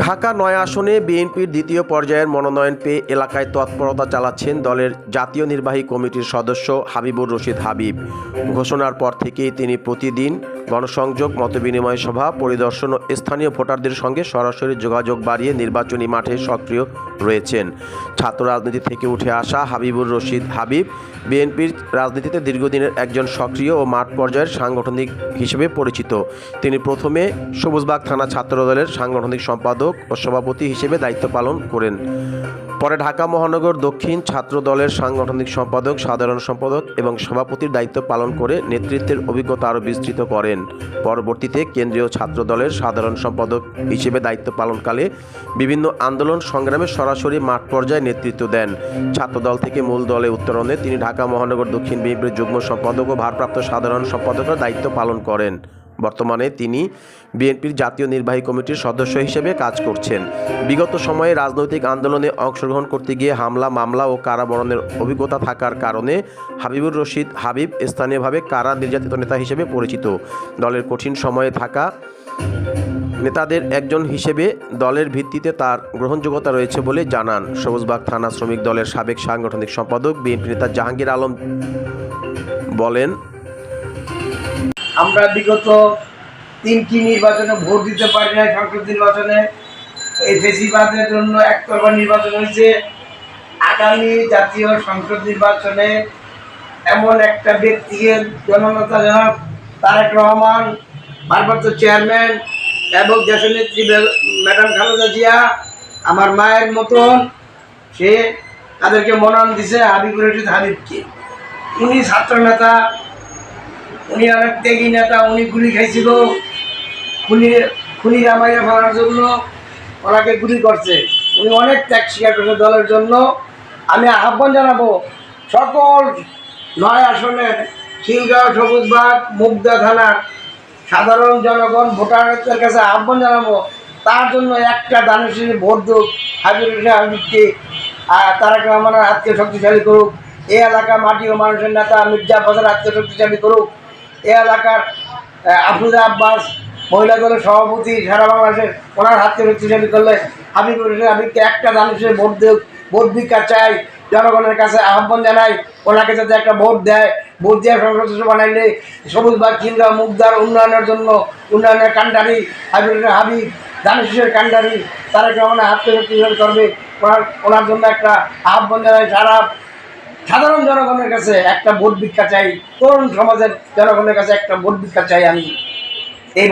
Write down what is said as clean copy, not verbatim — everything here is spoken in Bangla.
ঢাকা ৯ আসনে বিএনপির দ্বিতীয় পর্যায়ের মনোনয়ন পেয়ে এলাকায় তৎপরতা চালাচ্ছেন দলের জাতীয় নির্বাহী কমিটির সদস্য হাবিবুর রশিদ হাবিব। ঘোষণার পর থেকেই তিনি প্রতিদিন গণসংযোগ, মতবিনিময় সভা পরিদর্শন ও স্থানীয় ভোটারদের সঙ্গে সরাসরি যোগাযোগ বাড়িয়ে নির্বাচনী মাঠে সক্রিয় রয়েছেন। ছাত্র রাজনীতি থেকে উঠে আসা হাবিবুর রশিদ হাবিব বিএনপির রাজনীতিতে দীর্ঘদিনের একজন সক্রিয় ও মাঠ পর্যায়ের সাংগঠনিক হিসেবে পরিচিত। তিনি প্রথমে সবুজবাগ থানা ছাত্রদলের সাংগঠনিক সম্পাদক ও সভাপতি হিসেবে দায়িত্ব পালন করেন। পরে ঢাকা মহানগর দক্ষিণ ছাত্র দলের সাংগঠনিক সম্পাদক, সাধারণ সম্পাদক এবং সভাপতির দায়িত্ব পালন করে নেতৃত্বের অভিজ্ঞতা আরও বিস্তৃত করেন। পরবর্তীতে কেন্দ্রীয় ছাত্র দলের সাধারণ সম্পাদক হিসেবে দায়িত্ব পালনকালে বিভিন্ন আন্দোলন সংগ্রামে সরাসরি মাঠ পর্যায়ে নেতৃত্ব দেন। ছাত্রদল থেকে মূল দলে উত্তরণে তিনি ঢাকা মহানগর দক্ষিণ বিএনপির যুগ্ম সম্পাদক ও ভারপ্রাপ্ত সাধারণ সম্পাদকের দায়িত্ব পালন করেন। বর্তমানে তিনি বিএনপির জাতীয় নির্বাহী কমিটির সদস্য হিসেবে কাজ করছেন। বিগত সময়ে রাজনৈতিক আন্দোলনে অংশগ্রহণ করতে গিয়ে হামলা, মামলা ও কারাবরণের অভিজ্ঞতা থাকার কারণে হাবিবুর রশিদ হাবিব স্থানীয়ভাবে কারা নির্যাতিত নেতা হিসেবে পরিচিত। দলের কঠিন সময়ে থাকা নেতাদের একজন হিসেবে দলের ভিত্তিতে তার গ্রহণযোগ্যতা রয়েছে বলে জানান সবুজবাগ থানা শ্রমিক দলের সাবেক সাংগঠনিক সম্পাদক বিএনপি নেতা জাহাঙ্গীর আলম বলেন, আমরা বিগত 3টি নির্বাচনে ভোট দিতে পারি না। সংসদ নির্বাচনে এই ফেসিবাদের জন্য একতরফা নির্বাচন হয়েছে। আগামী জাতীয় সংসদ নির্বাচনে এমন একটা ব্যক্তিকে জননেতা জনাব তারেক রহমান, ভারপ্রাপ্ত চেয়ারম্যান এবং দেশনেত্রী ম্যাডাম খালেদা জিয়া আমার মায়ের মতন, সে তাদেরকে মনোনয়ন দিছে হাবিবুর রশিদ হাবিবকে। উনি ছাত্র নেতা, উনি অনেক ত্যাগী নেতা। উনি গুলি খাইছিল, খুনিরা মাইরা ফেলার জন্য ওনাকে গুলি করছে। উনি অনেক ত্যাগ স্বীকার করছে দলের জন্য। আমি আহ্বান জানাবো সকল 9 আসনের খিলগাঁও, সবুজবাগ, মুগদা থানার সাধারণ জনগণ ভোটারদের কাছে আহ্বান জানাবো তার জন্য একটা দানশীল ভোট দিক, হাবিবুর রশিদ হাবিবকে। তারেক রহমানের হাতকে শক্তিশালী করুক। এই এলাকা মাটি ও মানুষের নেতা মির্জা ফজলের হাতকে শক্তিশালী করুক। এই এলাকার আফরোজা আব্বাস মহিলা দলের সভাপতি সারা বাংলাদেশের, ওনার হাতকে শক্তিশালী করলে হাবিবুর রশিদ হাবিবকে একটা দানশীল ভোট দিক, ভোট ভিক্ষা চাই। জনগণের কাছে আহ্বান জানাই ওনাকে যাতে একটা ভোট দেয়। ভোট দেওয়ার সংসদ সদস্য বানাইলে সবুজবাগ, খিলগাঁও, মুগদার উন্নয়নের জন্য, উন্নয়নের কাণ্ডারি হাবিবুর রশিদ হাবিব, দানশীলের কাণ্ডারি তারেক রহমানের হাতকে শক্তিশালী করবে। ওনার জন্য একটা আহ্বান জানাই সাধারণ জনগণের কাছে একটা ভোট ভিক্ষা চাই। তরুণ সমাজের জনগণের কাছে একটা ভোট ভিক্ষা চাই আমি এই